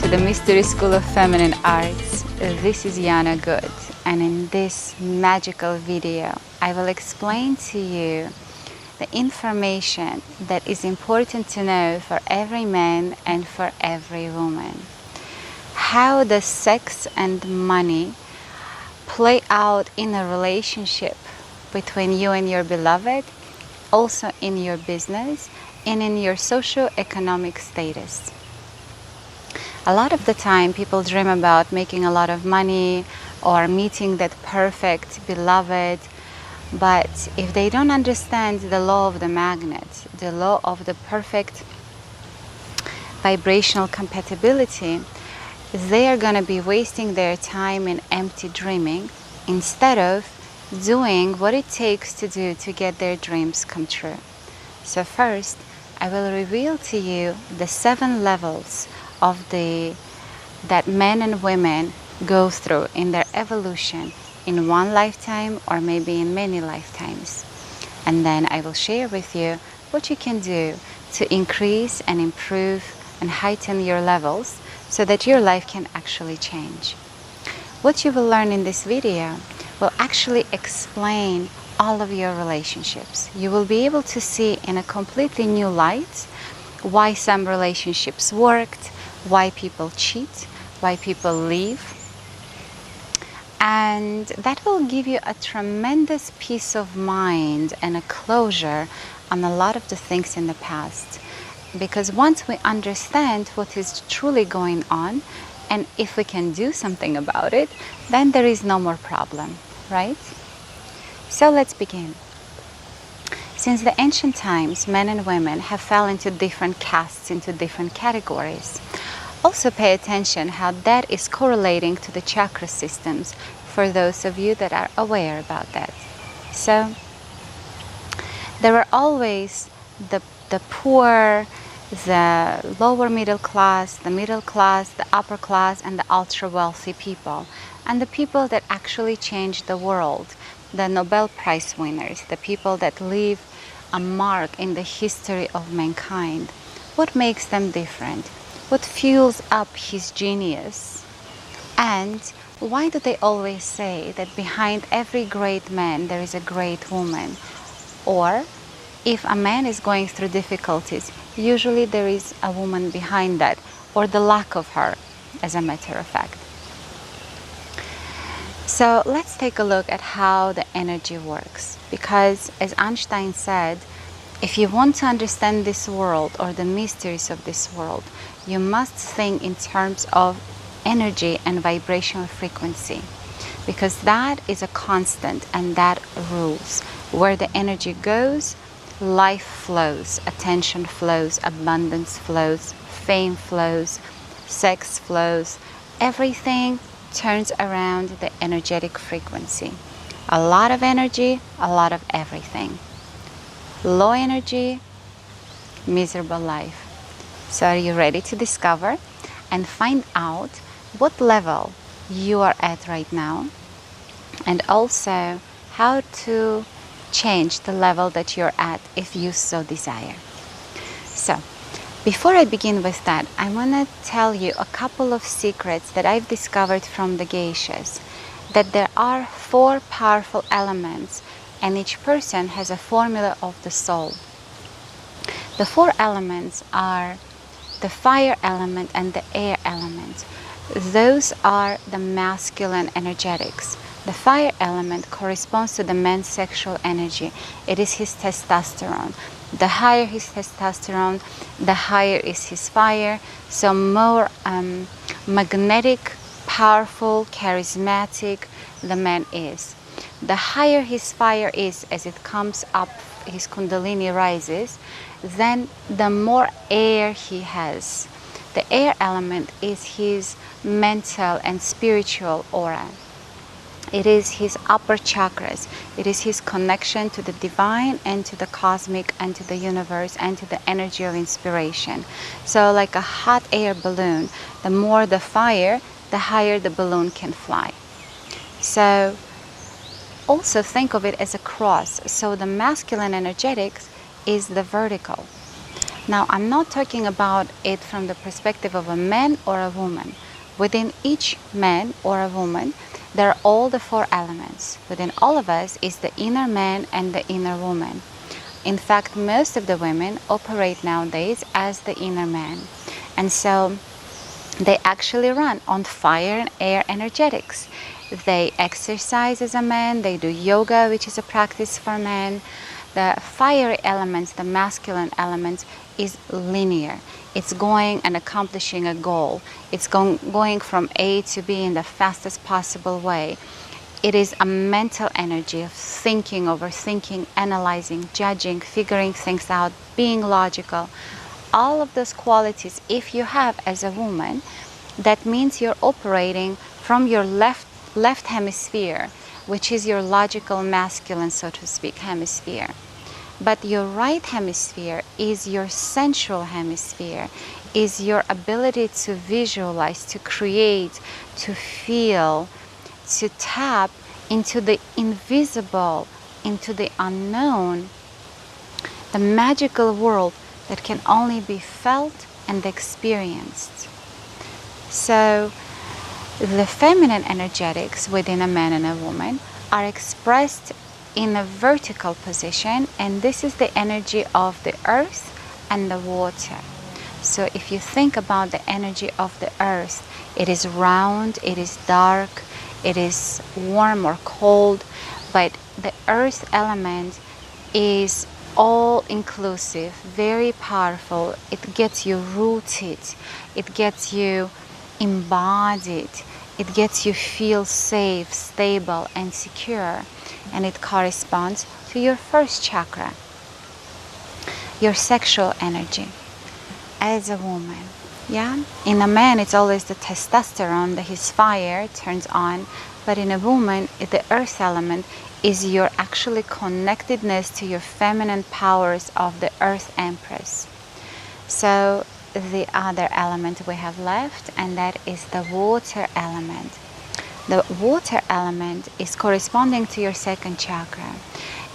to the Mystery School of Feminine Arts. This is Yana Good, and in this magical video I will explain to you the information that is important to know for every man and for every woman. How does sex and money play out in a relationship between you and your beloved, also in your business and in your socio-economic status. A lot of the time people dream about making a lot of money or meeting that perfect beloved, but if they don't understand the law of the magnet, the law of the perfect vibrational compatibility, they are going to be wasting their time in empty dreaming instead of doing what it takes to do to get their dreams come true. So first, I will reveal to you the 7 levels of that men and women go through in their evolution in one lifetime or maybe in many lifetimes. And then I will share with you what you can do to increase and improve and heighten your levels so that your life can actually change. What you will learn in this video will actually explain all of your relationships. You will be able to see in a completely new light why some relationships worked, why people cheat, why people leave. And that will give you a tremendous peace of mind and a closure on a lot of the things in the past. Because once we understand what is truly going on, and if we can do something about it, then there is no more problem, right? So let's begin. Since the ancient times, men and women have fell into different castes, into different categories. Also pay attention how that is correlating to the chakra systems for those of you that are aware about that. So there are always the poor, the lower middle class, the upper class, and the ultra wealthy people. And the people that actually change the world, the Nobel Prize winners, the people that leave a mark in the history of mankind. What makes them different? What fuels up his genius? And why do they always say that behind every great man there is a great woman? Or if a man is going through difficulties, usually there is a woman behind that, or the lack of her, as a matter of fact. So let's take a look at how the energy works. Because as Einstein said, if you want to understand this world or the mysteries of this world, you must think in terms of energy and vibrational frequency. Because that is a constant and that rules. Where the energy goes, life flows, attention flows, abundance flows, fame flows, sex flows, everything turns around the energetic frequency. A lot of energy, a lot of everything. Low energy, miserable life. So are you ready to discover and find out what level you are at right now, and also how to change the level that you're at if you so desire? So before I begin with that, I want to tell you a couple of secrets that I've discovered from the Geishas, that there are 4 powerful elements and each person has a formula of the soul. The 4 elements are the fire element and the air element. Those are the masculine energetics. The fire element corresponds to the man's sexual energy. It is his testosterone. The higher his testosterone, the higher is his fire. So more magnetic, powerful, charismatic the man is. The higher his fire is as it comes up, his kundalini rises, then the more air he has. The air element is his mental and spiritual aura. It is his upper chakras. It is his connection to the divine and to the cosmic and to the universe and to the energy of inspiration. So like a hot air balloon, the more the fire, the higher the balloon can fly. So also think of it as a cross. So the masculine energetics is the vertical. Now, I'm not talking about it from the perspective of a man or a woman. Within each man or a woman, there are all the 4 elements. Within all of us is the inner man and the inner woman. In fact, most of the women operate nowadays as the inner man. And so they actually run on fire and air energetics. They exercise as a man, they do yoga, which is a practice for men. The fiery elements, the masculine elements, is linear. It's going and accomplishing a goal. It's going from A to B in the fastest possible way. It is a mental energy of thinking, overthinking, analyzing, judging, figuring things out, being logical. All of those qualities, if you have as a woman, that means you're operating from your left hemisphere, which is your logical masculine, so to speak, hemisphere. But your right hemisphere is your sensual hemisphere, is your ability to visualize, to create, to feel, to tap into the invisible, into the unknown, the magical world that can only be felt and experienced. So the feminine energetics within a man and a woman are expressed in a vertical position, and this is the energy of the earth and the water. So if you think about the energy of the earth, it is round, it is dark, it is warm or cold, but the earth element is all inclusive, very powerful. It gets you rooted, it gets you embodied, it gets you feel safe, stable and secure, and it corresponds to your first chakra, your sexual energy as a woman. Yeah, in a man it's always the testosterone, that his fire turns on, but in a woman the earth element is your actually connectedness to your feminine powers of the earth empress. So the other element we have left, and that is the water element. The water element is corresponding to your second chakra,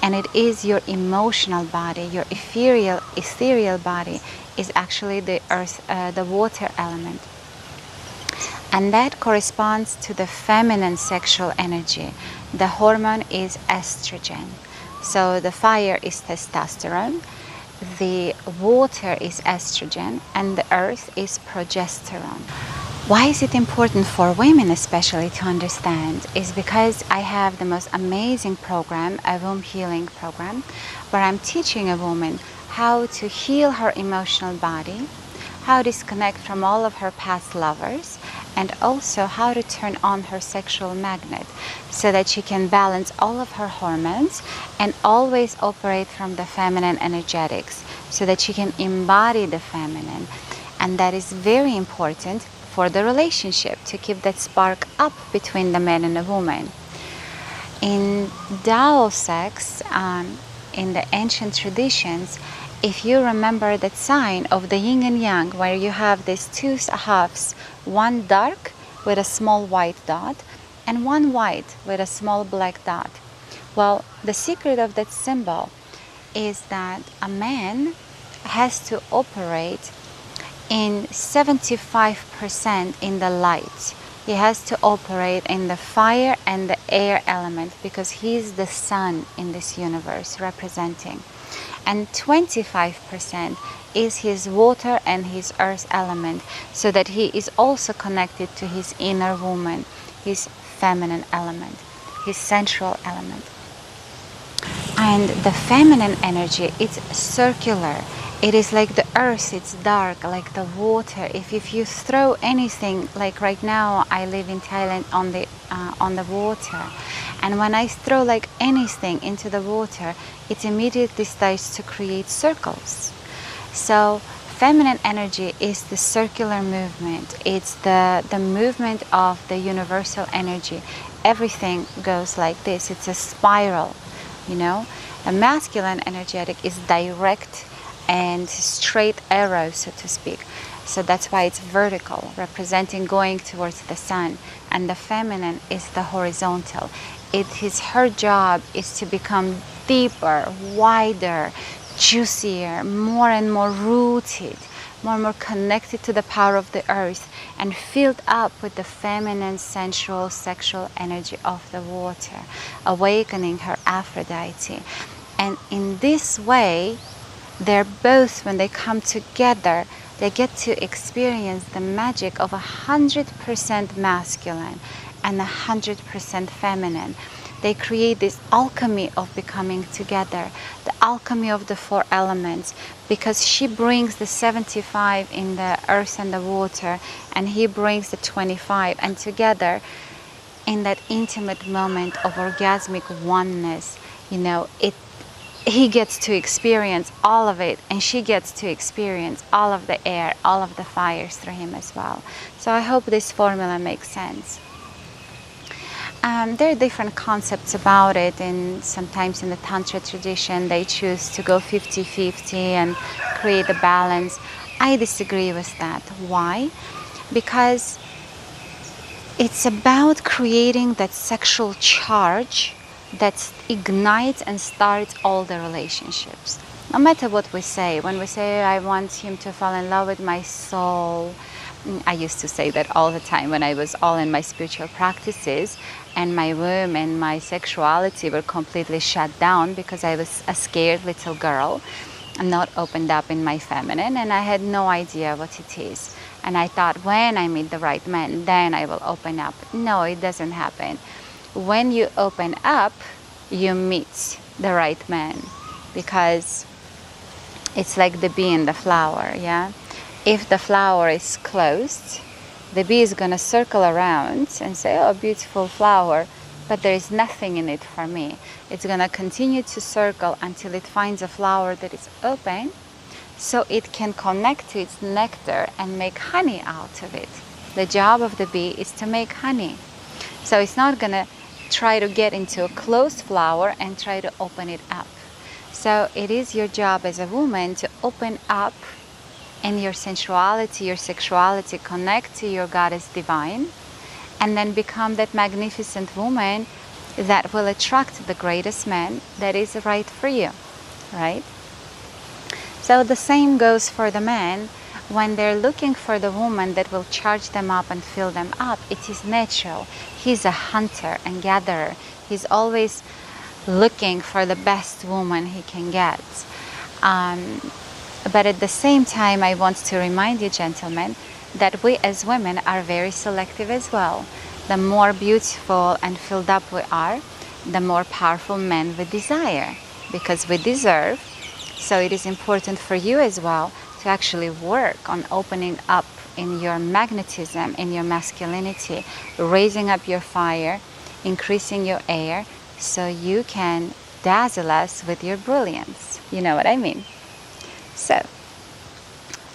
and it is your emotional body, your ethereal body is actually the earth, the water element. And that corresponds to the feminine sexual energy. The hormone is estrogen. So the fire is testosterone, the water is estrogen, and the earth is progesterone. Why is it important for women especially to understand? Is because I have the most amazing program, a womb healing program, where I'm teaching a woman how to heal her emotional body, how to disconnect from all of her past lovers, and also how to turn on her sexual magnet so that she can balance all of her hormones and always operate from the feminine energetics so that she can embody the feminine. And that is very important for the relationship, to keep that spark up between the man and the woman. In Tao sex, in the ancient traditions, if you remember that sign of the yin and yang, where you have these two halves, one dark with a small white dot and one white with a small black dot. Well, the secret of that symbol is that a man has to operate in 75% in the light. He has to operate in the fire and the air element because he's the sun in this universe representing. And 25% is his water and his earth element, so that he is also connected to his inner woman, his feminine element, his sensual element. And the feminine energy, it's circular. It is like the earth, it's dark, like the water. If you throw anything, like right now I live in Thailand on the water, and when I throw like anything into the water, it immediately starts to create circles. So feminine energy is the circular movement. It's the movement of the universal energy. Everything goes like this. It's a spiral, you know. The masculine energetic is direct and straight arrow, so to speak. So that's why it's vertical, representing going towards the sun. And the feminine is the horizontal. Her job is to become deeper, wider, juicier, more and more rooted, more and more connected to the power of the earth, and filled up with the feminine, sensual, sexual energy of the water, awakening her Aphrodite. And in this way, they're both, when they come together, they get to experience the magic of 100% masculine and 100% feminine. They create this alchemy of becoming together, the alchemy of the 4 elements, because she brings the 75 in the earth and the water, and he brings the 25, and together in that intimate moment of orgasmic oneness, he gets to experience all of it, and she gets to experience all of the air, all of the fires through him as well. So I hope this formula makes sense. There are different concepts about it, and sometimes in the Tantra tradition they choose to go 50-50 and create a balance. I disagree with that. Why? Because it's about creating that sexual charge that ignites and starts all the relationships. No matter what we say, when we say, I want him to fall in love with my soul, I used to say that all the time when I was all in my spiritual practices, and my womb and my sexuality were completely shut down because I was a scared little girl and not opened up in my feminine, and I had no idea what it is. And I thought, when I meet the right man, then I will open up. No, it doesn't happen. When you open up, you meet the right man, because it's like the bee and the flower, yeah? If the flower is closed, the bee is going to circle around and say, oh, beautiful flower, but there is nothing in it for me. It's going to continue to circle until it finds a flower that is open, so it can connect to its nectar and make honey out of it. The job of the bee is to make honey. So it's not going to try to get into a closed flower and try to open it up. So it is your job as a woman to open up in your sensuality, your sexuality, connect to your goddess divine, and then become that magnificent woman that will attract the greatest man that is right for you, right? So the same goes for the men. When they're looking for the woman that will charge them up and fill them up, it is natural. He's a hunter and gatherer. He's always looking for the best woman he can get. But at the same time, I want to remind you, gentlemen, that we as women are very selective as well. The more beautiful and filled up we are, the more powerful men we desire, because we deserve. So it is important for you as well to actually work on opening up in your magnetism, in your masculinity, raising up your fire, increasing your air, so you can dazzle us with your brilliance. You know what I mean? So,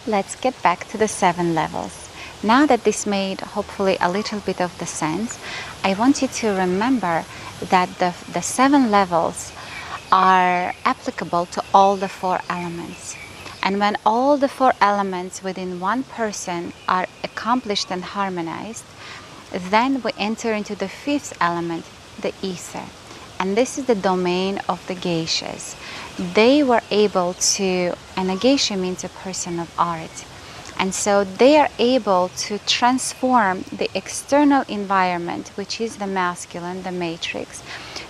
let's get back to the 7 levels. Now that this made hopefully a little bit of the sense, I want you to remember that the 7 levels are applicable to all the 4 elements. And when all the 4 elements within one person are accomplished and harmonized, then we enter into the 5th element, the ether. And this is the domain of the Geishas. They were able to, and a Geisha means a person of art. And so they are able to transform the external environment, which is the masculine, the matrix,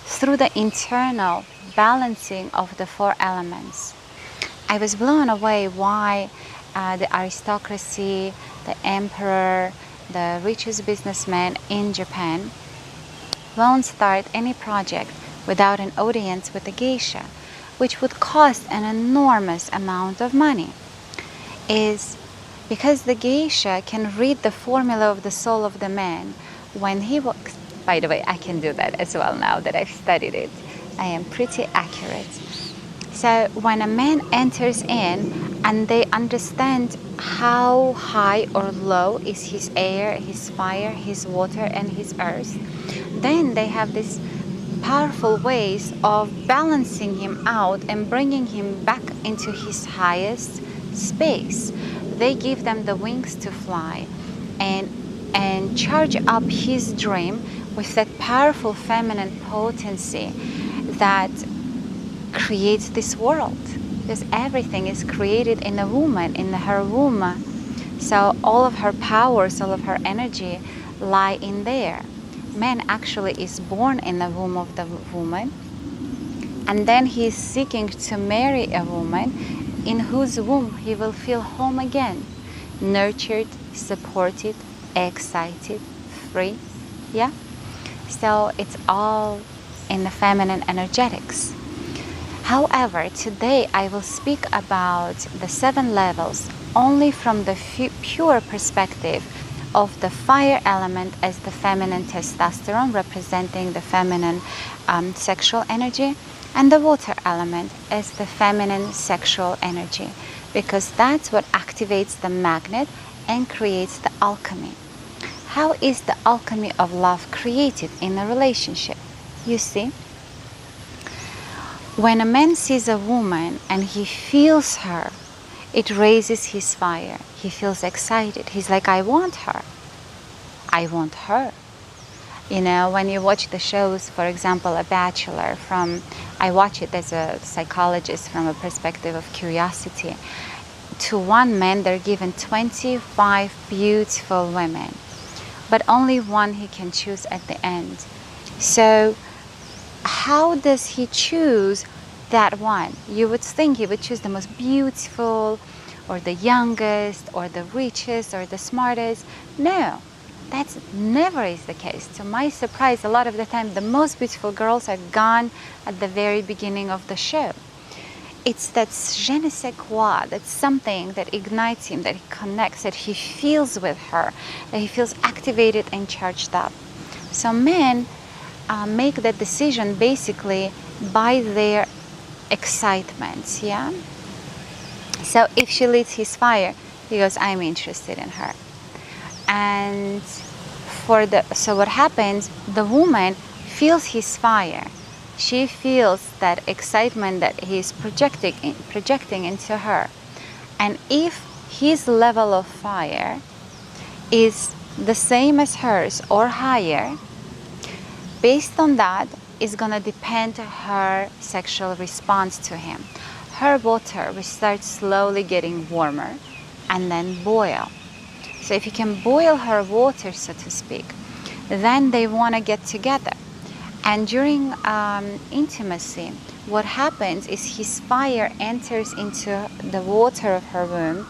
through the internal balancing of the 4 elements. I was blown away why the aristocracy, the emperor, the richest businessman in Japan won't start any project without an audience with a geisha, which would cost an enormous amount of money. Is because the geisha can read the formula of the soul of the man when he walks. By the way, I can do that as well now that I've studied it. I am pretty accurate. So when a man enters in and they understand how high or low is his air, his fire, his water, and his earth, then they have these powerful ways of balancing him out and bringing him back into his highest space. They give them the wings to fly and charge up his dream with that powerful feminine potency that creates this world. because everything is created in a woman, in her womb. So all of her powers, all of her energy lie in there. Man actually is born in the womb of the woman, and then he is seeking to marry a woman in whose womb he will feel home again, nurtured, supported, excited, free. Yeah? So it's all in the feminine energetics. However, today I will speak about the 7 levels only from the pure perspective of the fire element as the feminine testosterone, representing the feminine sexual energy, and the water element as the feminine sexual energy, because that's what activates the magnet and creates the alchemy. How is the alchemy of love created in a relationship? You see, when a man sees a woman and he feels her, it raises his fire. He feels excited. He's like, I want her. I want her. You know, when you watch the shows, for example, A Bachelor, I watch it as a psychologist from a perspective of curiosity. To one man, they're given 25 beautiful women, but only one he can choose at the end. So how does he choose that one? You would think he would choose the most beautiful, or the youngest, or the richest, or the smartest. No, that's never is the case. To my surprise, a lot of the time the most beautiful girls are gone at the very beginning of the show. It's that je ne sais quoi, that's something that ignites him, that he connects, that he feels with her, that he feels activated and charged up. So men make that decision basically by their excitement, yeah? So if she leads his fire, he goes, I'm interested in her. And so what happens, the woman feels his fire. She feels that excitement that he's projecting into her. And if his level of fire is the same as hers or higher, based on that is going to depend her sexual response to him. Her water will start slowly getting warmer and then boil. So if you can boil her water, so to speak, then they want to get together. And during intimacy, what happens is his fire enters into the water of her womb,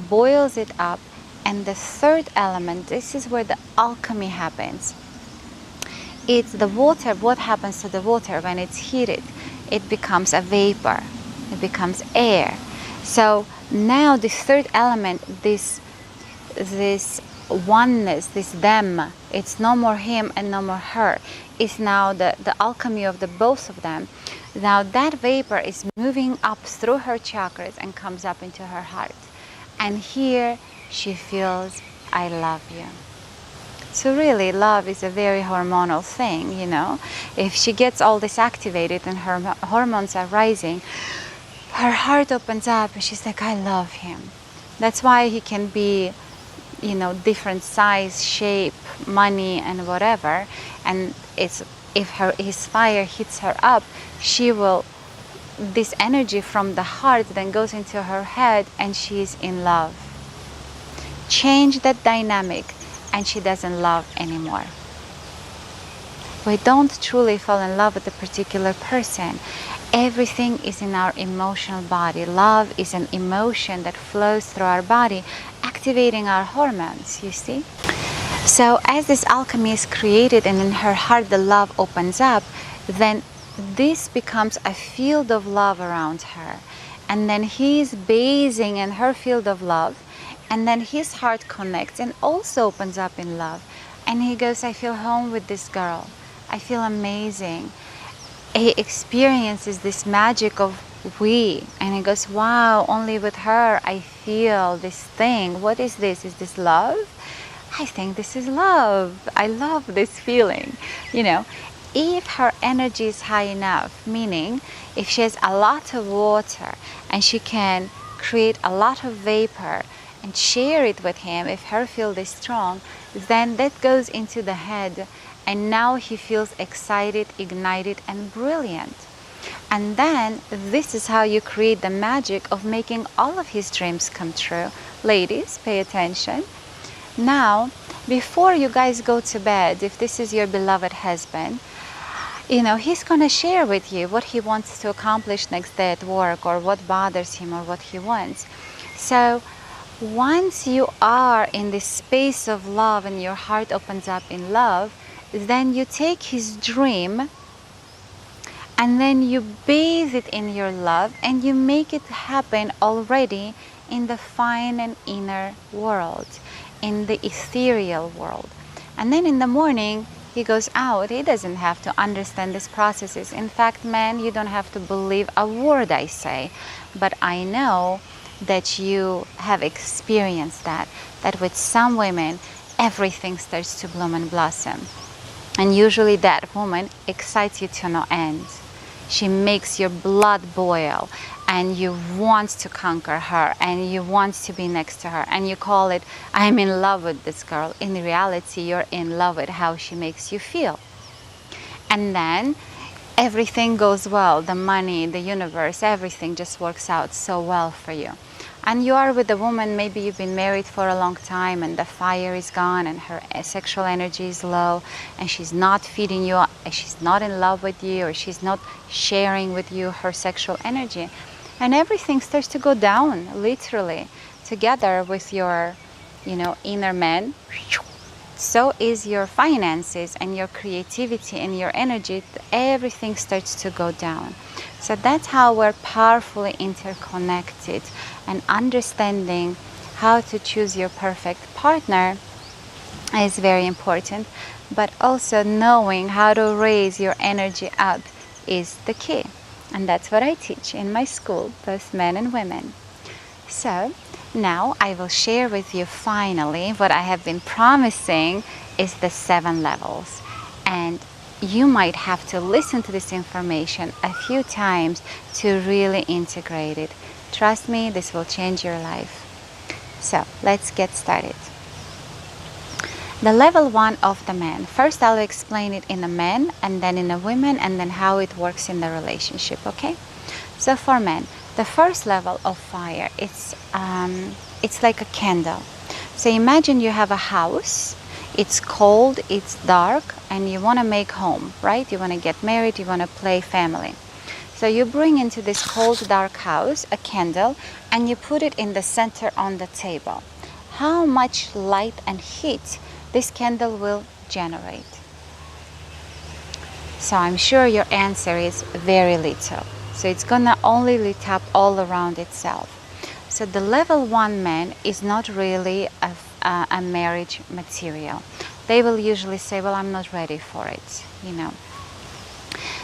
boils it up, and the third element, this is where the alchemy happens. It's the water. What happens to the water when it's heated? It becomes a vapor. It becomes air. So now the third element, this oneness, this them, it's no more him and no more her. It's now the alchemy of the both of them. Now that vapor is moving up through her chakras and comes up into her heart. And here she feels, I love you. So really, love is a very hormonal thing, you know. If she gets all this activated and her hormones are rising, her heart opens up and she's like, I love him. That's why he can be, you know, different size, shape, money, and whatever. And it's if his fire hits her up, this energy from the heart then goes into her head and she's in love. Change that dynamic and she doesn't love anymore. We don't truly fall in love with a particular person. Everything is in our emotional body. Love is an emotion that flows through our body, activating our hormones, you see? So as this alchemy is created and in her heart the love opens up, then this becomes a field of love around her. And then he's bathing in her field of love, and then his heart connects and also opens up in love. And he goes, I feel home with this girl. I feel amazing. He experiences this magic of we. And he goes, wow, only with her I feel this thing. What is this? Is this love? I think this is love. I love this feeling. You know, if her energy is high enough, meaning if she has a lot of water and she can create a lot of vapor and share it with him, if her field is strong, then that goes into the head, and now he feels excited, ignited, and brilliant. And then this is how you create the magic of making all of his dreams come true. Ladies, pay attention. Now, before you guys go to bed, if this is your beloved husband, he's going to share with you what he wants to accomplish next day at work, or what bothers him, or what he wants. So once you are in this space of love and your heart opens up in love, then you take his dream and then you bathe it in your love and you make it happen already in the fine and inner world, in the ethereal world. And then in the morning, he goes out. He doesn't have to understand these processes. In fact, man, you don't have to believe a word I say. But I know that you have experienced that with some women, everything starts to bloom and blossom. And usually that woman excites you to no end. She makes your blood boil, and you want to conquer her, and you want to be next to her, and you call it, I'm in love with this girl. In reality, you're in love with how she makes you feel. And then everything goes well. The money, the universe, everything just works out so well for you. And you are with a woman, maybe you've been married for a long time, and the fire is gone, and her sexual energy is low, and she's not feeding you, she's not in love with you, or she's not sharing with you her sexual energy. And everything starts to go down, literally, together with your, inner man. So is your finances and your creativity and your energy. Everything starts to go down. So that's how we're powerfully interconnected, and understanding how to choose your perfect partner is very important, but also knowing how to raise your energy up is the key. And that's what I teach in my school, both men and women. So now I will share with you finally what I have been promising is the 7 levels. And you might have to listen to this information a few times to really integrate it. Trust me, this will change your life. So let's get started. The level 1 of the man. First, I'll explain it in a man, and then in a woman, and then how it works in the relationship, okay? So for men, the first level of fire, it's like a candle. So imagine you have a house, it's cold, it's dark, and you want to make home, right? You want to get married, you want to play family. So you bring into this cold, dark house a candle, and you put it in the center on the table. How much light and heat this candle will generate? So I'm sure your answer is very little. So it's gonna only lit up all around itself. So the level 1 man is not really a marriage material. They will usually say, well, I'm not ready for it,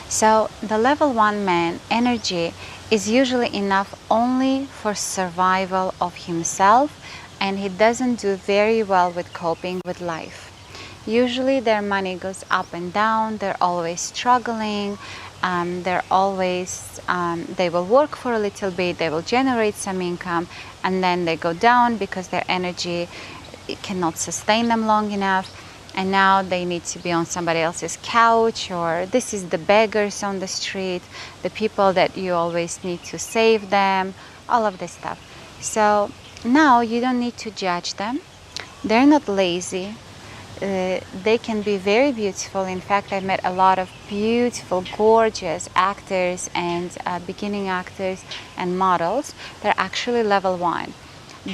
So the level 1 man energy is usually enough only for survival of himself, and he doesn't do very well with coping with life. Usually their money goes up and down, they're always struggling, they will work for a little bit, they will generate some income, and then they go down because their energy cannot sustain them long enough, and now they need to be on somebody else's couch, or this is the beggars on the street, the people that you always need to save them, all of this stuff. So now you don't need to judge them. They're not lazy. They can be very beautiful. In fact, I've met a lot of beautiful, gorgeous actors and beginning actors and models. They're actually level 1.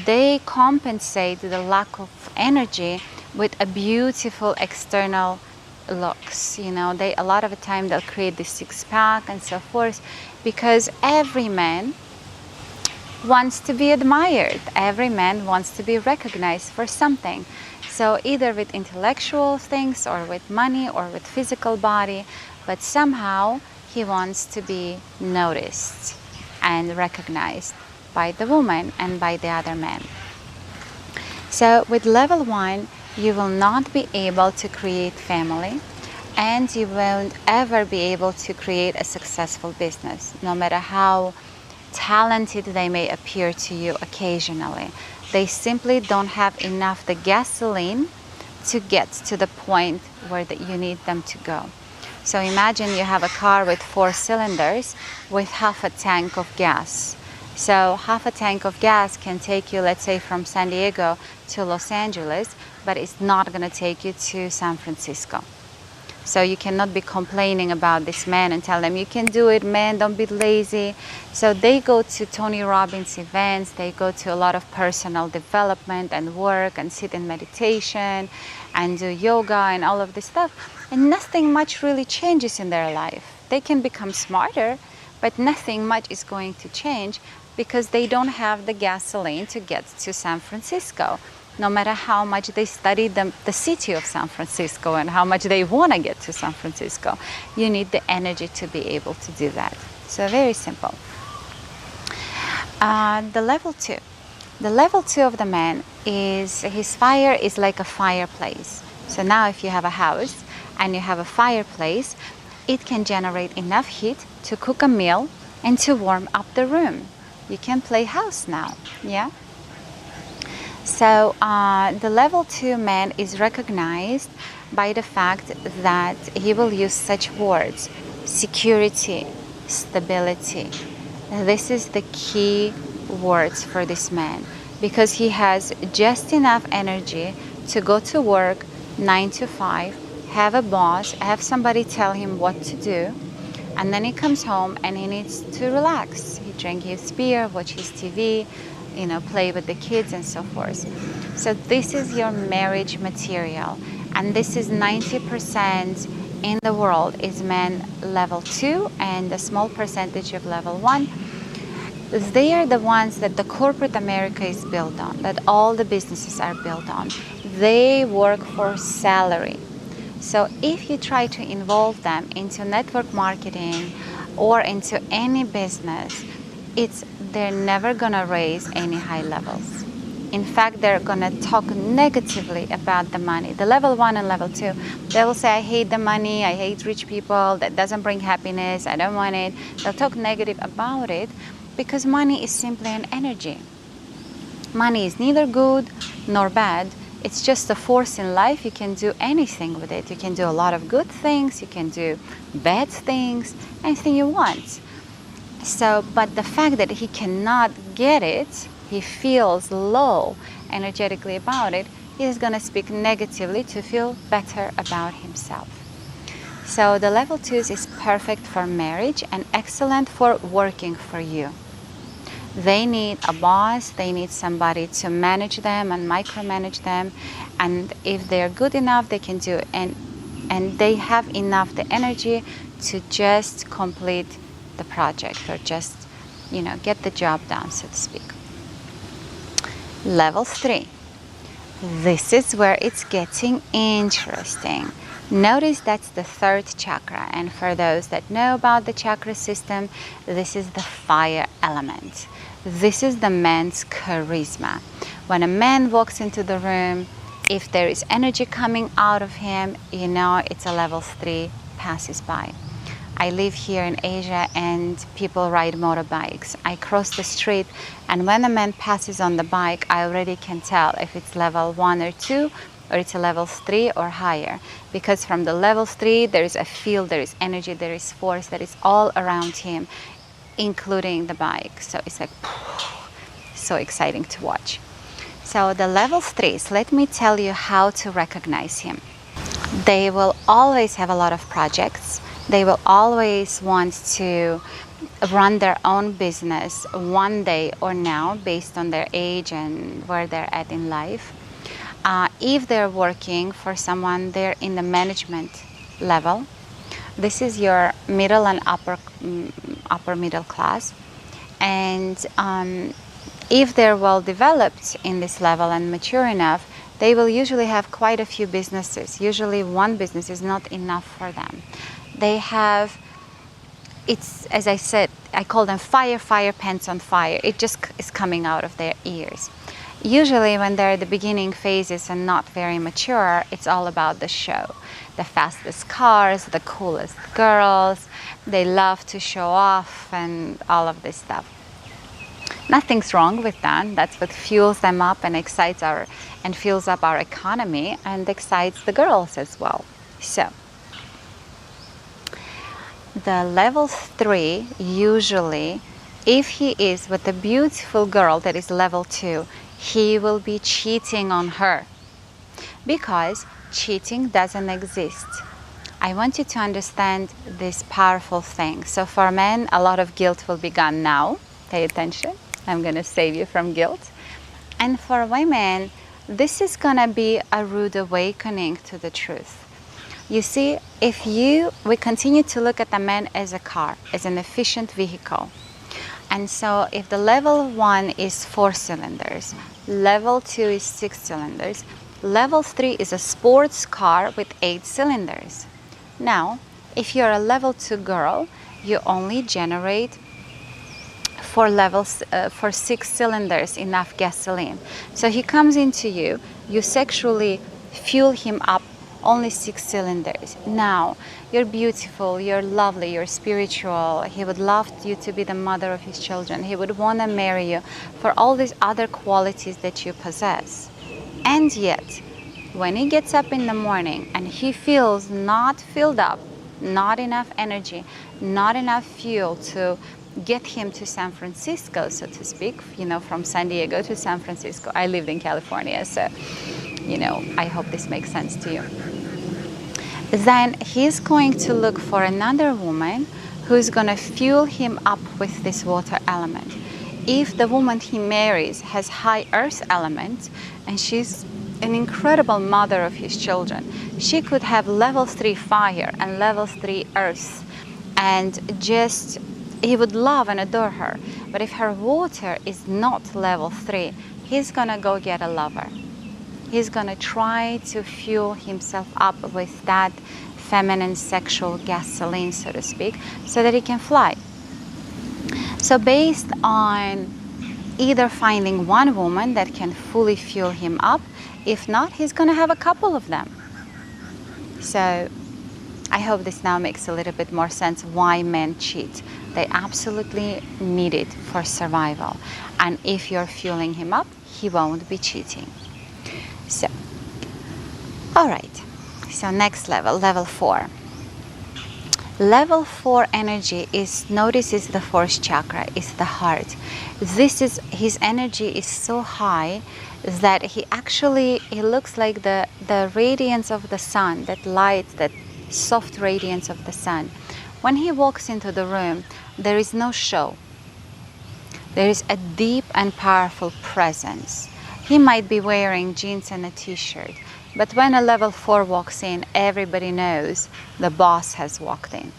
They compensate the lack of energy with a beautiful external looks. A lot of the time they'll create this 6-pack and so forth, because every man wants to be admired. Every man wants to be recognized for something. So either with intellectual things, or with money, or with physical body, but somehow he wants to be noticed and recognized by the woman and by the other man. So with level 1, you will not be able to create family, and you won't ever be able to create a successful business, no matter how talented they may appear to you occasionally. They simply don't have enough the gasoline to get to the point where you need them to go. So imagine you have a car with 4 cylinders with half a tank of gas. So half a tank of gas can take you, let's say, from San Diego to Los Angeles, but it's not going to take you to San Francisco. So you cannot be complaining about this man and tell them, you can do it, man, don't be lazy. So they go to Tony Robbins events, they go to a lot of personal development and work and sit in meditation and do yoga and all of this stuff. And nothing much really changes in their life. They can become smarter, but nothing much is going to change because they don't have the gasoline to get to San Francisco. No matter how much they study the city of San Francisco and how much they want to get to San Francisco, you need the energy to be able to do that. So very simple. The level 2. The level 2 of the man is, his fire is like a fireplace. So now if you have a house and you have a fireplace, it can generate enough heat to cook a meal and to warm up the room. You can play house now, yeah? So the level 2 man is recognized by the fact that he will use such words: security, stability. This is the key words for this man, because he has just enough energy to go to work 9 to 5, have a boss, have somebody tell him what to do, and then he comes home and he needs to relax. He drink his beer, watch his TV, play with the kids and so forth. So this is your marriage material, and this is 90% in the world is men level 2 and a small percentage of level 1. They are the ones that the corporate America is built on, that all the businesses are built on. They work for salary. So if you try to involve them into network marketing or into any business, they're never gonna raise any high levels. In fact, they're gonna talk negatively about the money. The level 1 and level 2, they will say, I hate the money, I hate rich people, that doesn't bring happiness, I don't want it. They'll talk negative about it because money is simply an energy. Money is neither good nor bad. It's just a force in life. You can do anything with it. You can do a lot of good things, you can do bad things, anything you want. So, but the fact that he cannot get it, he feels low energetically about it, he is going to speak negatively to feel better about himself. So the level 2s is perfect for marriage and excellent for working for you. They need a boss, they need somebody to manage them and micromanage them, and if they're good enough, they can do it, and they have enough the energy to just complete the project or just get the job done, so to speak. Level 3. This is where it's getting interesting. Notice that's the 3rd chakra, and for those that know about the chakra system, this is the fire element. This is the man's charisma. When a man walks into the room, if there is energy coming out of him, it's a level 3 passes by. I live here in Asia and people ride motorbikes. I cross the street, and when a man passes on the bike, I already can tell if it's level 1 or 2 or it's a level 3 or higher, because from the level 3 there is a field, there is energy, there is force that is all around him, including the bike. So it's like so exciting to watch. So the level 3s, let me tell you how to recognize him. They will always have a lot of projects. They will always want to run their own business one day or now, based on their age and where they're at in life. If they're working for someone, they're in the management level. This is your middle and upper middle class. And if they're well developed in this level and mature enough, they will usually have quite a few businesses. Usually one business is not enough for them. They have, it's, as I said, I call them fire pants on fire. It just is coming out of their ears. Usually when they're at the beginning phases and not very mature, it's all about the show. The fastest cars, the coolest girls, they love to show off and all of this stuff. Nothing's wrong with that. That's what fuels them up and excites and fuels up our economy and excites the girls as well. So the level 3 usually, if he is with a beautiful girl that is level 2, he will be cheating on her, because cheating doesn't exist. I want you to understand this powerful thing. So for men, a lot of guilt will be gone now. Pay attention. I'm going to save you from guilt. And for women, this is going to be a rude awakening to the truth. You see, if we continue to look at the man as a car, as an efficient vehicle. And so if the level 1 is 4 cylinders, level 2 is 6 cylinders, level 3 is a sports car with 8 cylinders. Now, if you're a level 2 girl, you only generate for 6 cylinders enough gasoline. So he comes into you, you sexually fuel him up, only 6 cylinders. Now, you're beautiful, you're lovely, you're spiritual. He would love you to be the mother of his children. He would want to marry you for all these other qualities that you possess. And yet, when he gets up in the morning and he feels not filled up, not enough energy, not enough fuel to get him to San Francisco, so to speak, from San Diego to San Francisco. I lived in California, so, I hope this makes sense to you. Then he's going to look for another woman who's going to fuel him up with this water element. If the woman he marries has high earth element, and she's an incredible mother of his children, she could have level 3 fire and level 3 earth, and he would love and adore her. But if her water is not level 3, he's gonna go get a lover. He's gonna try to fuel himself up with that feminine sexual gasoline, so to speak, so that he can fly. So based on either finding one woman that can fully fuel him up, if not, he's gonna have a couple of them. So I hope this now makes a little bit more sense why men cheat. They absolutely need it for survival. And if you're fueling him up, he won't be cheating. So, all right. So next level, level 4. Level 4 energy is the 4th chakra, is the heart. His energy is so high that he looks like the radiance of the sun, that light, that soft radiance of the sun. When he walks into the room, there is no show. There is a deep and powerful presence. He might be wearing jeans and a t-shirt, but when a level 4 walks in, everybody knows the boss has walked in.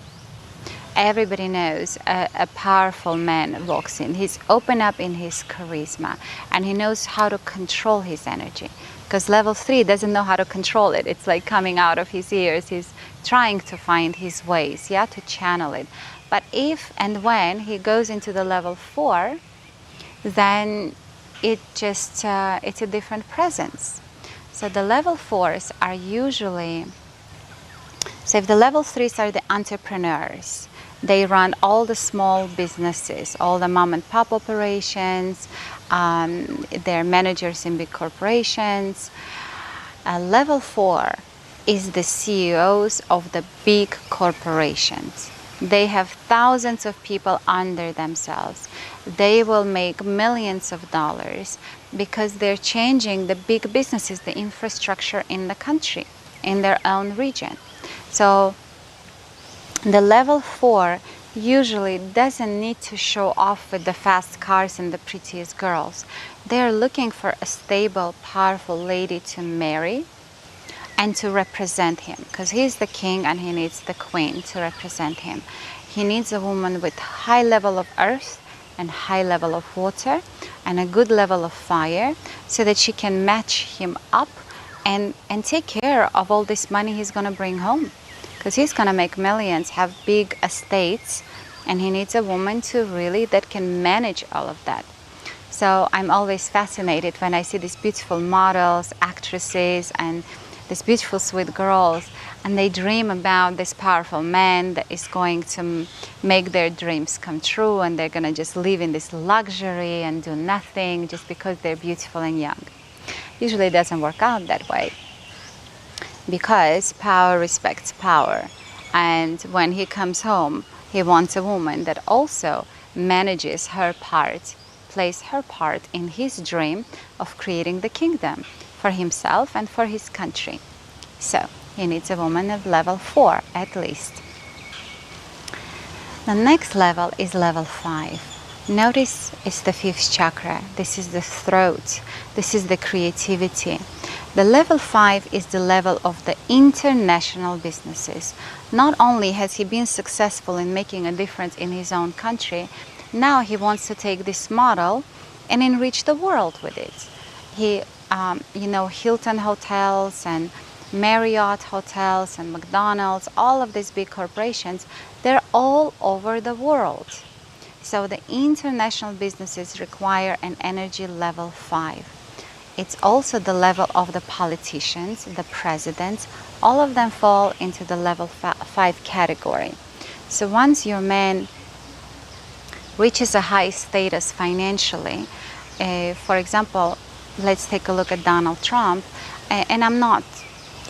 Everybody knows a powerful man walks in. He's open up in his charisma, and he knows how to control his energy. Because level 3 doesn't know how to control it. It's like coming out of his ears. He's trying to find his ways, to channel it. But if and when he goes into the level 4, then it's a different presence. So the level 4s are usually, so if the level 3s are the entrepreneurs, they run all the small businesses, all the mom and pop operations, they're managers in big corporations. Level 4 is the CEOs of the big corporations. They have thousands of people under themselves. They will make millions of dollars because they're changing the big businesses, the infrastructure in the country, in their own region. So the level 4 usually doesn't need to show off with the fast cars and the prettiest girls. They're looking for a stable, powerful lady to marry and to represent him, because he's the king and he needs the queen to represent him. He needs a woman with high level of earth and high level of water and a good level of fire, so that she can match him up and take care of all this money he's going to bring home. Because he's going to make millions, have big estates, and he needs a woman that can manage all of that. So I'm always fascinated when I see these beautiful models, actresses, and these beautiful sweet girls, and they dream about this powerful man that is going to make their dreams come true, and they're going to just live in this luxury and do nothing just because they're beautiful and young. Usually it doesn't work out that way, because power respects power. And when he comes home, he wants a woman that also manages her part, plays her part in his dream of creating the kingdom for himself and for his country. So he needs a woman of level 4 at least. The next level is level 5. Notice it's the 5th chakra. This is the throat. This is the creativity. The level 5 is the level of the international businesses. Not only has he been successful in making a difference in his own country, now he wants to take this model and enrich the world with it. He, Hilton hotels and Marriott hotels and McDonald's, all of these big corporations, they're all over the world. So the international businesses require an energy level 5. It's also the level of the politicians, the presidents, all of them fall into the level 5 category. So once your man reaches a high status financially, for example, let's take a look at Donald Trump, and I'm not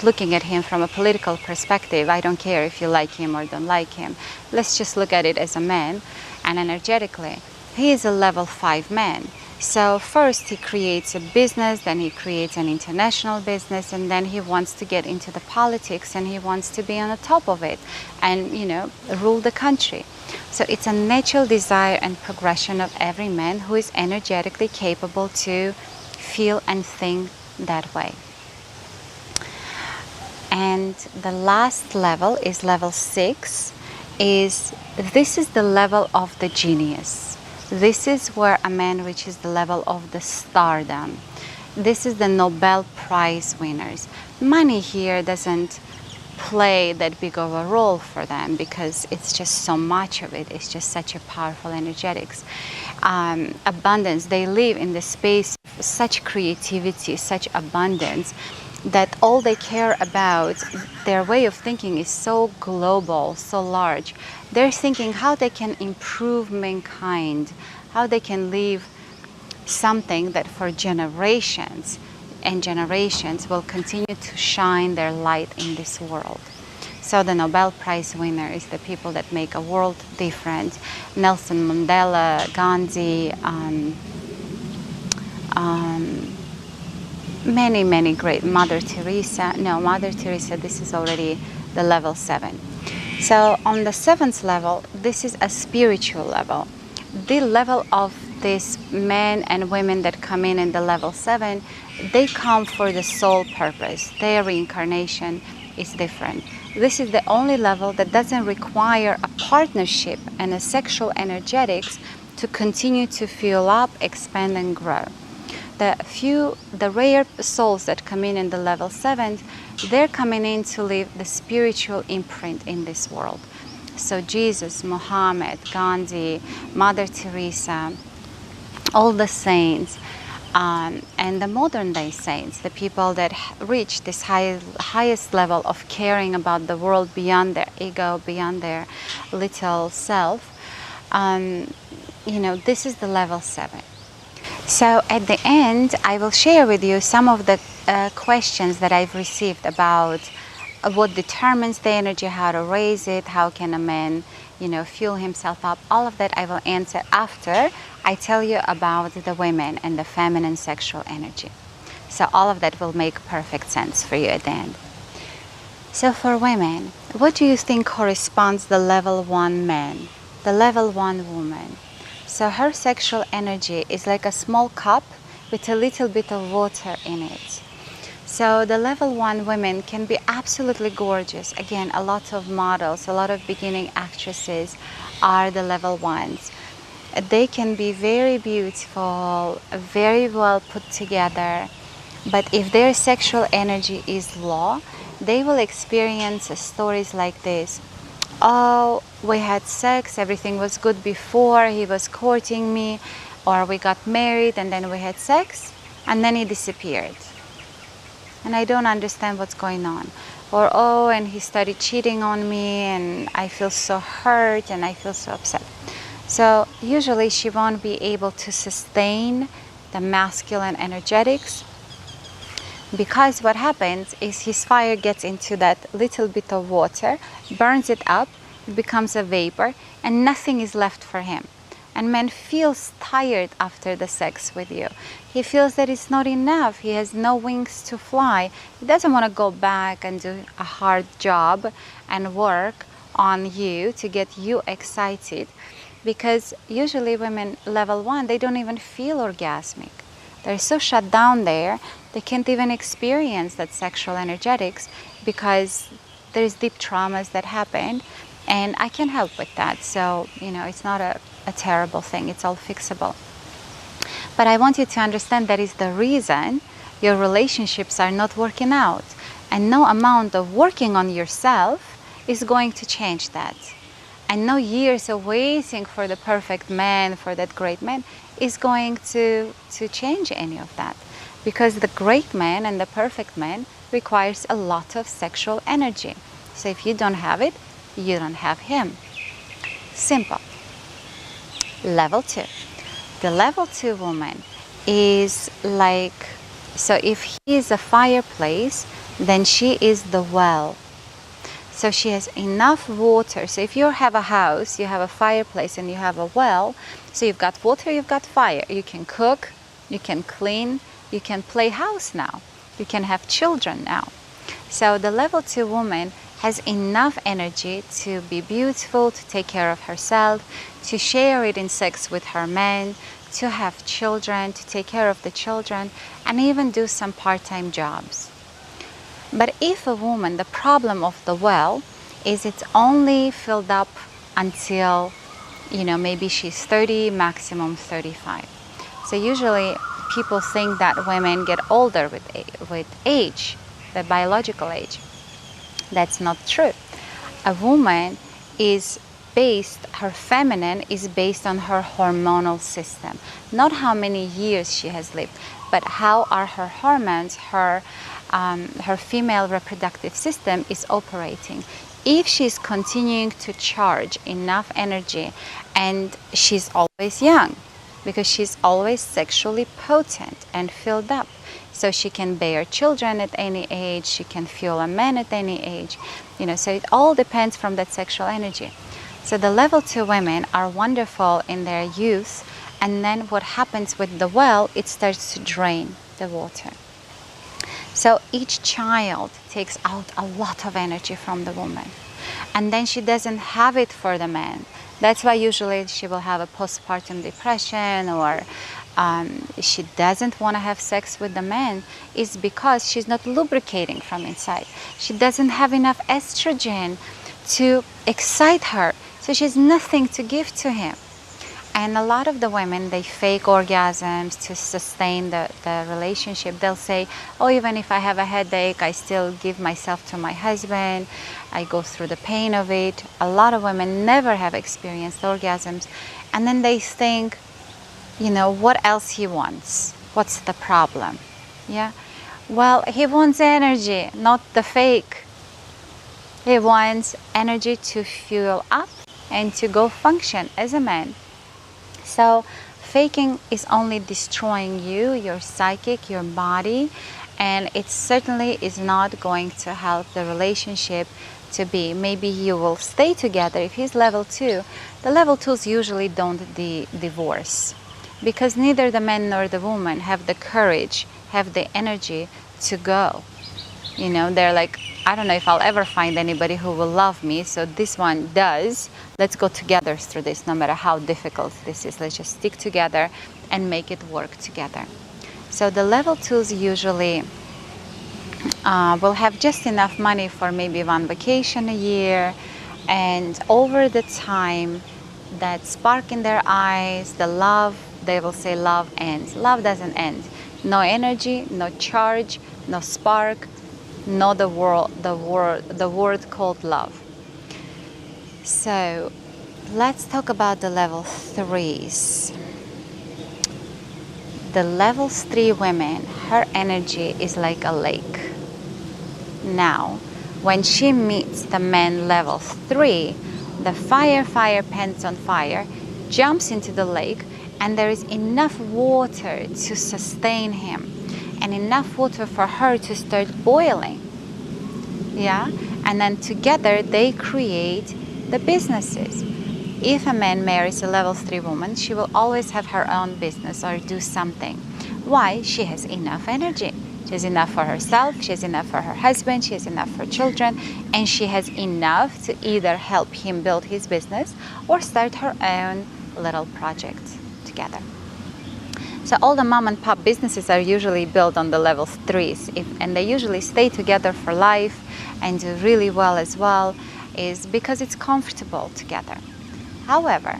looking at him from a political perspective. I don't care if you like him or don't like him. Let's just look at it as a man and energetically. He is a level 5 man. So first he creates a business, then he creates an international business, and then he wants to get into the politics and he wants to be on the top of it and, rule the country. So it's a natural desire and progression of every man who is energetically capable to feel and think that way. And the last level is level 6. This is the level of the genius. This is where a man reaches the level of the stardom. This is the Nobel Prize winners. Money here doesn't play that big of a role for them because it's just so much of it. It's just such a powerful energetics. Abundance, they live in the space of such creativity, such abundance, that all they care about, their way of thinking is so global, so large. They're thinking how they can improve mankind, how they can leave something that for generations and generations will continue to shine their light in this world. So the Nobel Prize winner is the people that make a world different. Nelson Mandela, Gandhi, many great. Mother Teresa, this is already the level 7. So on the 7th level, this is a spiritual level. The level of these men and women that come in the level 7, they come for the soul purpose. Their reincarnation is different. This is the only level that doesn't require a partnership and a sexual energetics to continue to fuel up, expand and grow. The rare souls that come in the level 7, they're coming in to leave the spiritual imprint in this world. So Jesus, Muhammad, Gandhi, Mother Teresa, all the saints, and the modern day saints, the people that reach this highest level of caring about the world beyond their ego, beyond their little self, this is the level 7. So at the end, I will share with you some of the questions that I've received about what determines the energy, how to raise it, how can a man, fuel himself up. All of that I will answer after I tell you about the women and the feminine sexual energy. So all of that will make perfect sense for you at the end. So for women, what do you think corresponds the level 1 man, the level 1 woman? So her sexual energy is like a small cup with a little bit of water in it. So the level 1 women can be absolutely gorgeous. Again, a lot of models, a lot of beginning actresses are the level 1s. They can be very beautiful, very well put together, but if their sexual energy is low, they will experience stories like this. Oh, we had sex, everything was good before, he was courting me, or we got married and then we had sex and then he disappeared. And I don't understand what's going on. Or, oh, and he started cheating on me and I feel so hurt and I feel so upset. So usually she won't be able to sustain the masculine energetics Because what happens is his fire gets into that little bit of water, burns it up, it becomes a vapor, and nothing is left for him. And man feels tired after the sex with you. He feels that it's not enough. He has no wings to fly. He doesn't want to go back and do a hard job and work on you to get you excited. Because usually women level 1, they don't even feel orgasmic. They're so shut down there, they can't even experience that sexual energetics because there's deep traumas that happened, and I can help with that. So, it's not a terrible thing, it's all fixable. But I want you to understand that is the reason your relationships are not working out, and no amount of working on yourself is going to change that. And no years of waiting for the perfect man, for that great man, is going to change any of that. Because the great man and the perfect man requires a lot of sexual energy. So if you don't have it, you don't have him. Simple. Level 2. The level 2 woman is like, so if he is a fireplace, then she is the well. So she has enough water. So if you have a house, you have a fireplace and you have a well, so you've got water, you've got fire. You can cook, you can clean, you can play house now. You can have children now. So the level 2 woman has enough energy to be beautiful, to take care of herself, to share it in sex with her man, to have children, to take care of the children, and even do some part-time jobs. But if a woman, the problem of the well is it's only filled up until, maybe she's 30, maximum 35. So usually people think that women get older with age, the biological age. That's not true. A woman is her feminine is based on her hormonal system. Not how many years she has lived, but how are her hormones, her female reproductive system is operating. If she's continuing to charge enough energy, and she's always young, because she's always sexually potent and filled up. So she can bear children at any age, she can fuel a man at any age, so it all depends from that sexual energy. So the level 2 women are wonderful in their youth, and then what happens with the well, it starts to drain the water. So each child takes out a lot of energy from the woman, and then she doesn't have it for the man. That's why usually she will have a postpartum depression, or she doesn't want to have sex with the man, is because she's not lubricating from inside. She doesn't have enough estrogen to excite her, so she has nothing to give to him. And a lot of the women, they fake orgasms to sustain the relationship. They'll say, oh, even if I have a headache, I still give myself to my husband. I go through the pain of it. A lot of women never have experienced orgasms. And then they think, what else he wants? What's the problem? Yeah. Well, he wants energy, not the fake. He wants energy to fuel up and to go function as a man. So faking is only destroying you, your psychic, your body, and it certainly is not going to help the relationship to be. Maybe you will stay together if he's level 2. The level 2s usually don't divorce, because neither the man nor the woman have the courage, have the energy to go. They're like, I don't know if I'll ever find anybody who will love me, so this one does. Let's go together through this, no matter how difficult this is. Let's just stick together and make it work together. So the level 2s usually will have just enough money for maybe one vacation a year, and over the time, that spark in their eyes, the love, they will say love ends. Love doesn't end. No energy, no charge, no spark, no the word called love. So let's talk about the level 3s. The level 3 women, her energy is like a lake. Now, when she meets the man level 3, the fire pans on fire, jumps into the lake, and there is enough water to sustain him. and enough water for her to start boiling. Yeah, and then together they create the businesses. If a man marries a level 3 woman, she will always have her own business or do something. Why? She has enough energy. She has enough for herself, she has enough for her husband, she has enough for children, and she has enough to either help him build his business or start her own little project together. So all the mom and pop businesses are usually built on the level 3s, and they usually stay together for life and do really well as well, is because it's comfortable together. However,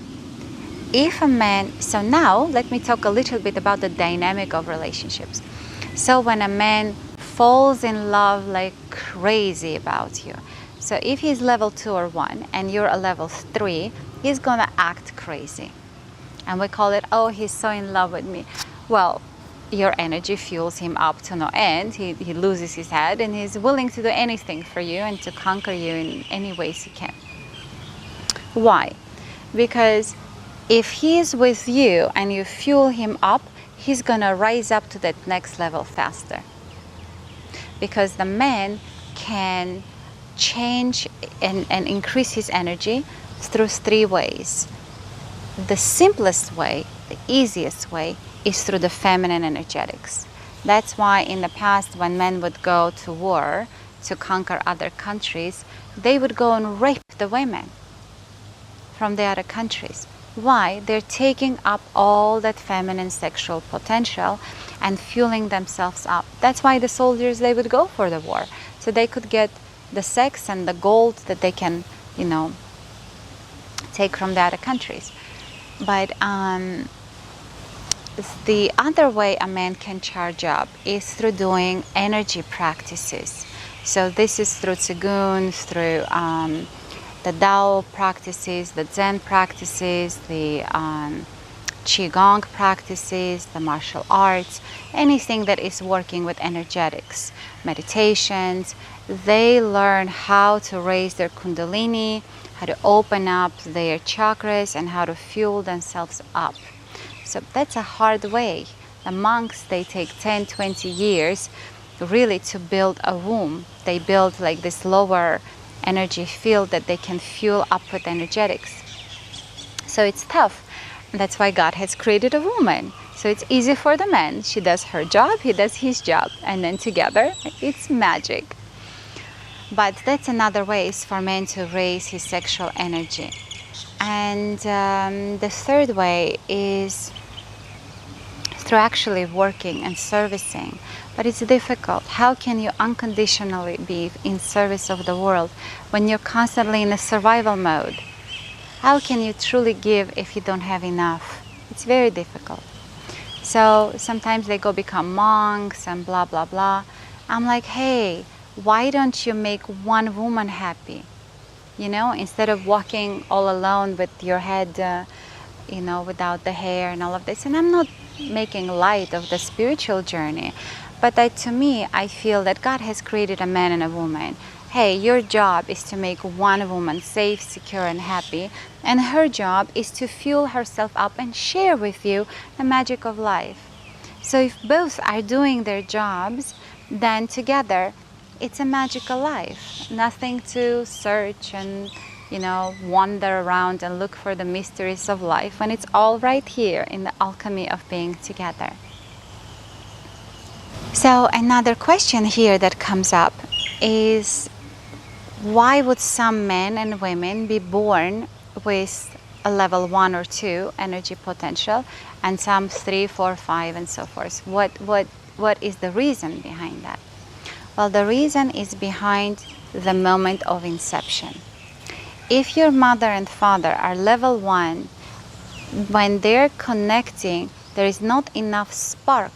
if a man, so now let me talk a little bit about the dynamic of relationships. So when a man falls in love like crazy about you, so if he's level 2 or 1 and you're a level 3, he's gonna act crazy. And we call it, oh, he's so in love with me. Well, your energy fuels him up to no end. He loses his head and he's willing to do anything for you and to conquer you in any ways he can. Why? Because if he is with you and you fuel him up, he's gonna rise up to that next level faster. Because the man can change and increase his energy through 3 ways. The simplest way, the easiest way, is through the feminine energetics. That's why in the past when men would go to war to conquer other countries, they would go and rape the women from the other countries. Why? They're taking up all that feminine sexual potential and fueling themselves up. That's why the soldiers, they would go for the war. So they could get the sex and the gold that they can, take from the other countries. But the other way a man can charge up is through doing energy practices. So this is through Qigong, through the Tao practices, the Zen practices, the Qigong practices, the martial arts, anything that is working with energetics, meditations. They learn how to raise their kundalini, how to open up their chakras, and how to fuel themselves up. So that's a hard way. The monks, they take 10, 20 years really to build a womb. They build like this lower energy field that they can fuel up with energetics. So it's tough. That's why God has created a woman. So it's easy for the man. She does her job, he does his job, and then together it's magic. But that's another way is for men to raise his sexual energy. And the third way is through actually working and servicing. But it's difficult. How can you unconditionally be in service of the world when you're constantly in a survival mode? How can you truly give if you don't have enough? It's very difficult. So sometimes they go become monks and blah, blah, blah. I'm like, hey, why don't you make one woman happy? Instead of walking all alone with your head, without the hair and all of this. And I'm not making light of the spiritual journey. But to me, I feel that God has created a man and a woman. Hey, your job is to make one woman safe, secure, and happy. And her job is to fuel herself up and share with you the magic of life. So if both are doing their jobs, then together, it's a magical life. Nothing to search and, wander around and look for the mysteries of life when it's all right here in the alchemy of being together. So another question here that comes up is, why would some men and women be born with a level 1 or 2 energy potential and some 3, 4, 5 and so forth? What is the reason behind that? Well, the reason is behind the moment of inception. If your mother and father are level 1, when they're connecting, there is not enough spark,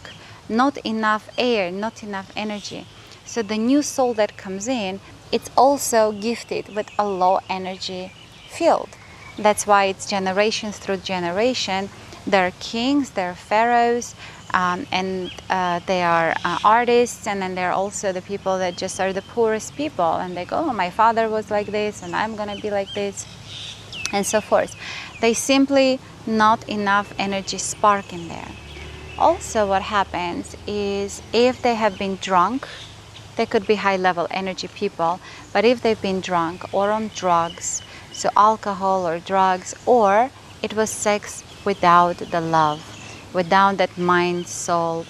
not enough air, not enough energy. So the new soul that comes in, it's also gifted with a low energy field. That's why it's generation through generation. There are kings, there are pharaohs, and they are artists, and then there are also the people that just are the poorest people, and they go, oh, my father was like this, and I'm gonna be like this, and so forth. They simply not enough energy spark in there. Also, what happens is if they have been drunk, they could be high level energy people, but if they've been drunk or on drugs, so alcohol or drugs, or it was sex without the love, without that mind-soul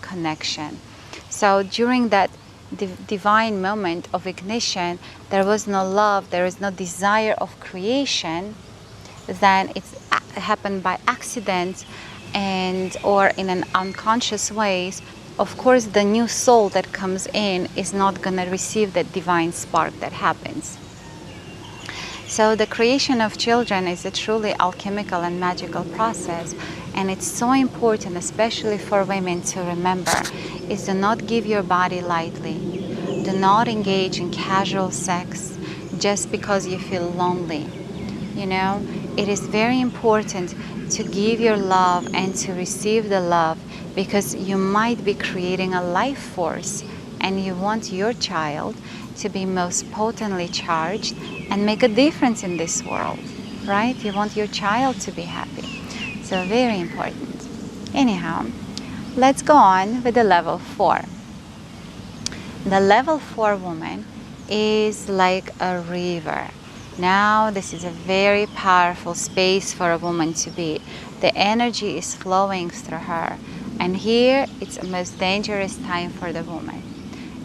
connection. So during that divine moment of ignition, there was no love, there is no desire of creation, then it's happened by accident and or in an unconscious ways. Of course, the new soul that comes in is not going to receive that divine spark that happens. So the creation of children is a truly alchemical and magical process, and it's so important, especially for women, to remember is do not give your body lightly. Do not engage in casual sex just because you feel lonely. You know, it is very important to give your love and to receive the love, because you might be creating a life force and you want your child to be most potently charged and make a difference in this world, right? You want your child to be happy. So very important. Anyhow, let's go on with the level 4. The level 4 woman is like a river. Now this is a very powerful space for a woman to be. The energy is flowing through her. And here it's the most dangerous time for the woman.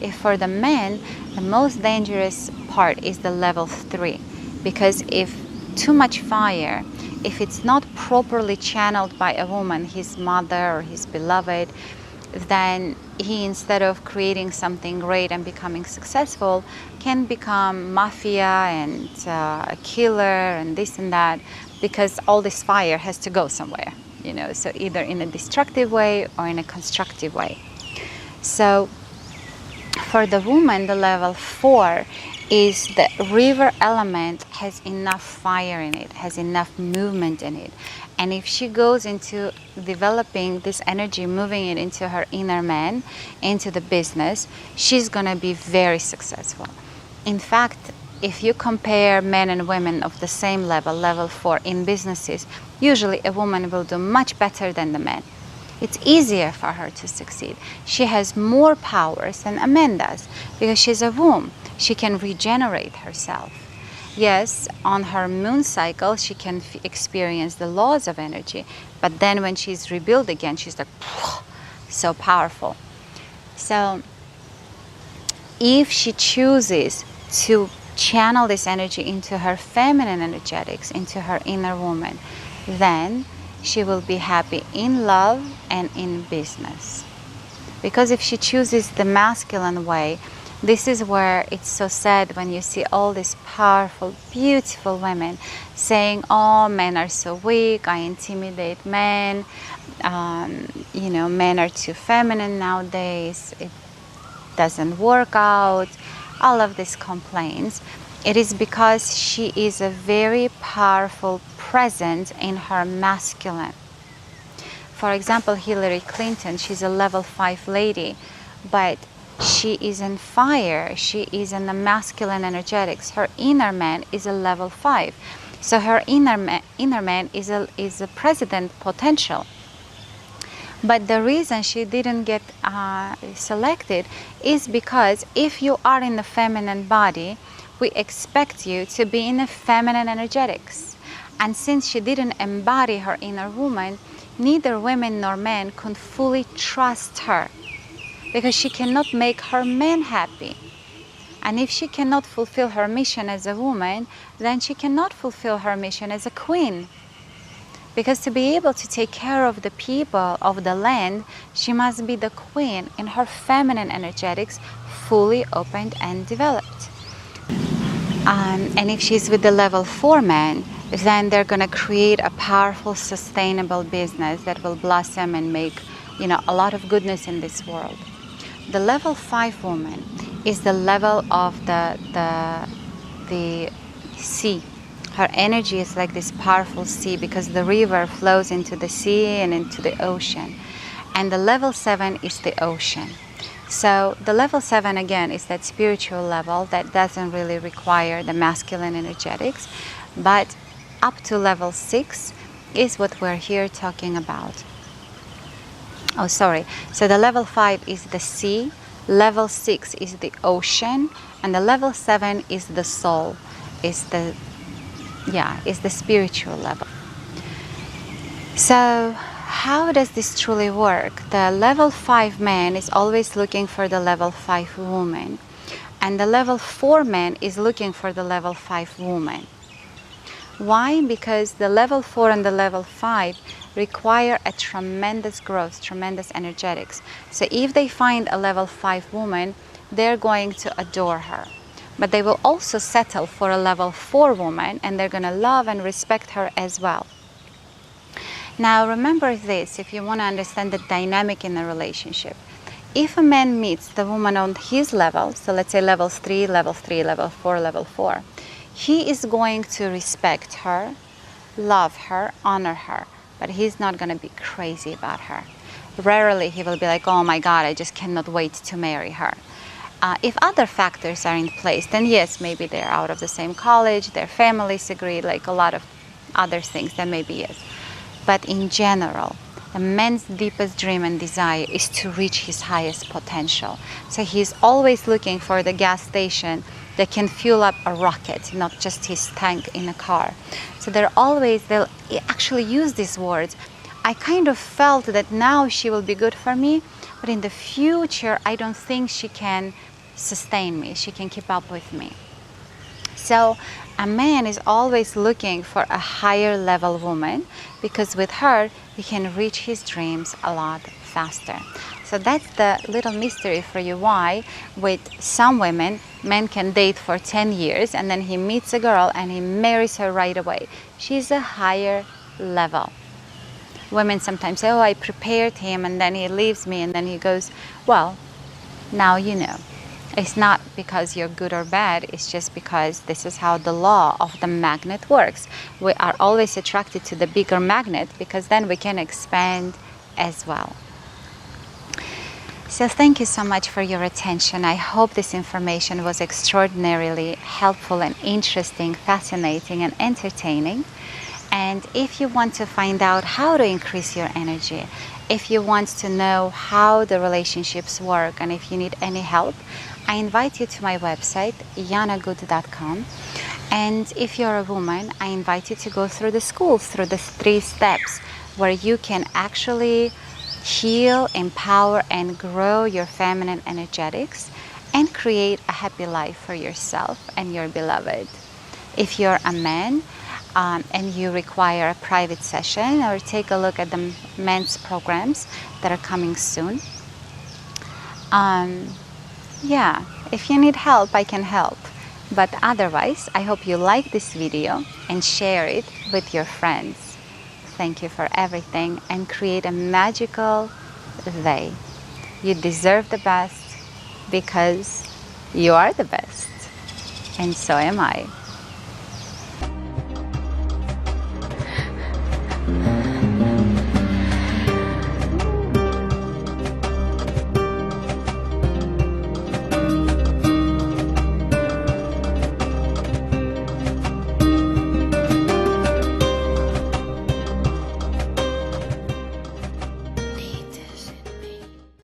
If for the men, the most dangerous part is the level 3. Because if too much fire, if it's not properly channeled by a woman, his mother or his beloved, then he, instead of creating something great and becoming successful, can become Mafia and a killer and this and that, because all this fire has to go somewhere, you know, so either in a destructive way or in a constructive way. So for the woman, the level 4 is the river element has enough fire in it, has enough movement in it. And if she goes into developing this energy, moving it into her inner man, into the business, she's going to be very successful. In fact, if you compare men and women of the same level, level 4 in businesses, usually a woman will do much better than the man. It's easier for her to succeed. She has more powers than a man does because she's a womb. She can regenerate herself. Yes, on her moon cycle, she can experience the laws of energy, but then when she's rebuilt again, she's like, so powerful. So if she chooses to channel this energy into her feminine energetics, into her inner woman, then she will be happy in love and in business. Because if she chooses the masculine way, this is where it's so sad when you see all these powerful, beautiful women saying, oh, men are so weak, I intimidate men, you know, men are too feminine nowadays, it doesn't work out, all of these complaints. It is because she is a very powerful presence in her masculine. For example, Hillary Clinton, she's a level 5 lady, but she is in fire, she is in the masculine energetics. Her inner man is a level 5. So her inner man is a president potential. But the reason she didn't get selected is because if you are in the feminine body, we expect you to be in the feminine energetics. And since she didn't embody her inner woman, neither women nor men could fully trust her, because she cannot make her man happy. And if she cannot fulfill her mission as a woman, then she cannot fulfill her mission as a queen. Because to be able to take care of the people of the land, she must be the queen in her feminine energetics, fully opened and developed. And if she's with the level 4 man, then they're going to create a powerful, sustainable business that will blossom and make, you know, a lot of goodness in this world. The level 5 woman is the level of the sea. Her energy is like this powerful sea, because the river flows into the sea and into the ocean. And the level 7 is the ocean. So the level 7 again is that spiritual level that doesn't really require the masculine energetics, but up to level 6 is what we're here talking about. Oh, sorry. So the level 5 is the sea, level 6 is the ocean, and the level 7 is the soul, is the spiritual level. So how does this truly work? The level 5 man is always looking for the level 5 woman, and the level 4 man is looking for the level 5 woman. Why? Because the level 4 and the level 5 require a tremendous growth, tremendous energetics. So if they find a level 5 woman, they're going to adore her. But they will also settle for a level 4 woman, and they're going to love and respect her as well. Now remember this, if you want to understand the dynamic in a relationship. If a man meets the woman on his level, so let's say levels 3, level 3, level 4, level 4, he is going to respect her, love her, honor her, but he's not going to be crazy about her. Rarely he will be like, oh my God, I just cannot wait to marry her. If other factors are in place, then yes, maybe they're out of the same college, their families agree, like a lot of other things, then maybe yes. But in general, a man's deepest dream and desire is to reach his highest potential. So he's always looking for the gas station that can fuel up a rocket, not just his tank in a car. So they'll actually use these words. I kind of felt that now she will be good for me, but in the future, I don't think she can sustain me. She can keep up with me. So a man is always looking for a higher level woman, because with her, he can reach his dreams a lot faster. So that's the little mystery for you why with some women, men can date for 10 years and then he meets a girl and he marries her right away. She's a higher level. Women sometimes say, oh, I prepared him and then he leaves me and then he goes, well, now you know. It's not because you're good or bad, it's just because this is how the law of the magnet works. We are always attracted to the bigger magnet because then we can expand as well. So thank you so much for your attention. I hope this information was extraordinarily helpful and interesting, fascinating and entertaining. And if you want to find out how to increase your energy, if you want to know how the relationships work, and if you need any help, I invite you to my website, yanagood.com. And if you're a woman, I invite you to go through the schools, through the 3 steps where you can actually heal, empower, and grow your feminine energetics and create a happy life for yourself and your beloved. If you're a man and you require a private session, or take a look at the men's programs that are coming soon. Yeah, if you need help, I can help. But otherwise, I hope you like this video and share it with your friends. Thank you for everything and create a magical day. You deserve the best because you are the best. And so am I.